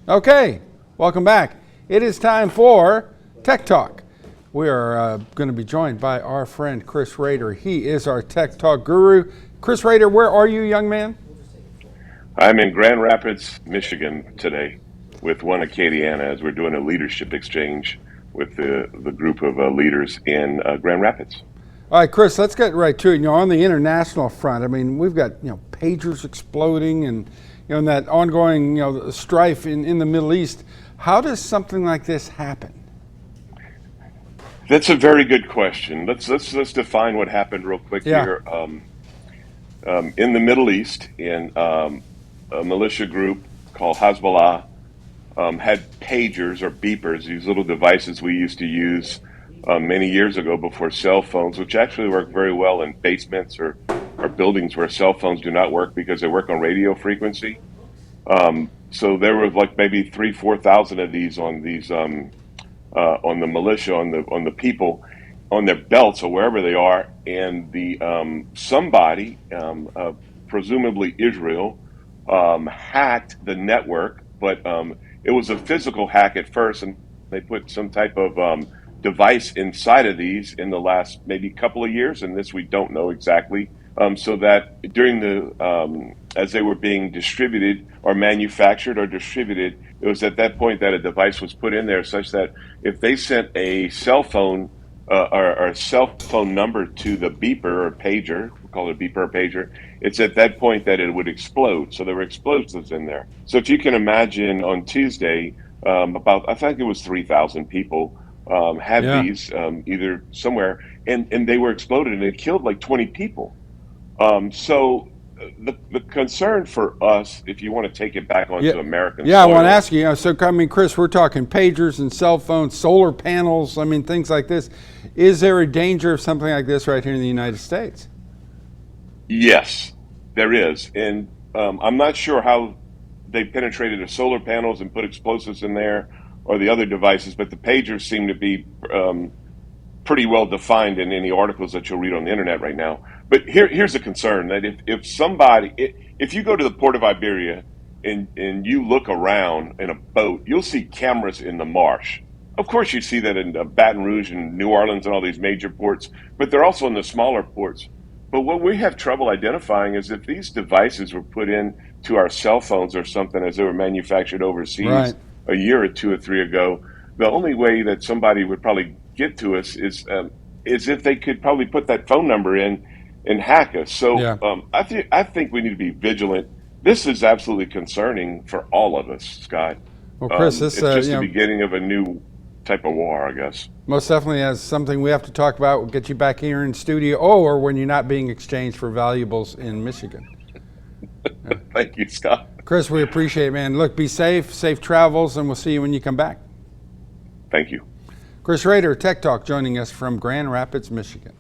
Okay, welcome back. It is time for Tech Talk. We are going to be joined by our friend Chris Rader. He is our Tech Talk guru. Chris Rader, where are you, young man? I'm in Grand Rapids, Michigan today with one Acadiana as we're doing a leadership exchange with the group of leaders in Grand Rapids. All right, Chris, let's get right to it. On the international front, I mean, we've got, pagers exploding and, and that ongoing, strife in the Middle East. How does something like this happen? That's a very good question. Let's define what happened real quick Yeah. here. In the Middle East, in a militia group called Hezbollah had pagers or beepers, these little devices we used to use many years ago before cell phones, which actually work very well in basements or buildings where cell phones do not work because they work on radio frequency. So there were like maybe 3,000-4,000 of these on the militia, on the people, on their belts or wherever they are, and the somebody, presumably Israel, hacked the network, but it was a physical hack at first, and they put some type of device inside of these in the last maybe couple of years, and this we don't know exactly. So that during as they were being distributed or manufactured or distributed, it was at that point that a device was put in there such that if they sent a cell phone or a cell phone number to the beeper or pager, we call it a beeper or pager, it's at that point that it would explode. So there were explosives in there. So if you can imagine on Tuesday, I think it was 3,000 people had these either somewhere, and they were exploded, and it killed like 20 people. So the concern for us, if you want to take it back onto American soil, I want to ask you, so I mean, Chris, we're talking pagers and cell phones, solar panels, I mean, things like this. Is there a danger of something like this right here in the United States? Yes, there is. And I'm not sure how they penetrated the solar panels and put explosives in there or the other devices, but the pagers seem to be pretty well defined in any articles that you'll read on the internet right now. But here's a concern that if you go to the port of Iberia and you look around in a boat, you'll see cameras in the marsh. Of course, you see that in Baton Rouge and New Orleans and all these major ports, but they're also in the smaller ports. But what we have trouble identifying is if these devices were put in to our cell phones or something as they were manufactured overseas a year or two or three ago, the only way that somebody would probably get to us is if they could probably put that phone number in and hack us. So I think we need to be vigilant. This is absolutely concerning for all of us, Scott. Well, Chris, it's just the beginning of a new type of war, I guess. Most definitely, as something we have to talk about. We'll get you back here in studio, or when you're not being exchanged for valuables in Michigan. Thank you, Scott. Chris, we appreciate it, man. Look, be safe travels, and we'll see you when you come back. Thank you. Chris Rader, Tech Talk, joining us from Grand Rapids, Michigan.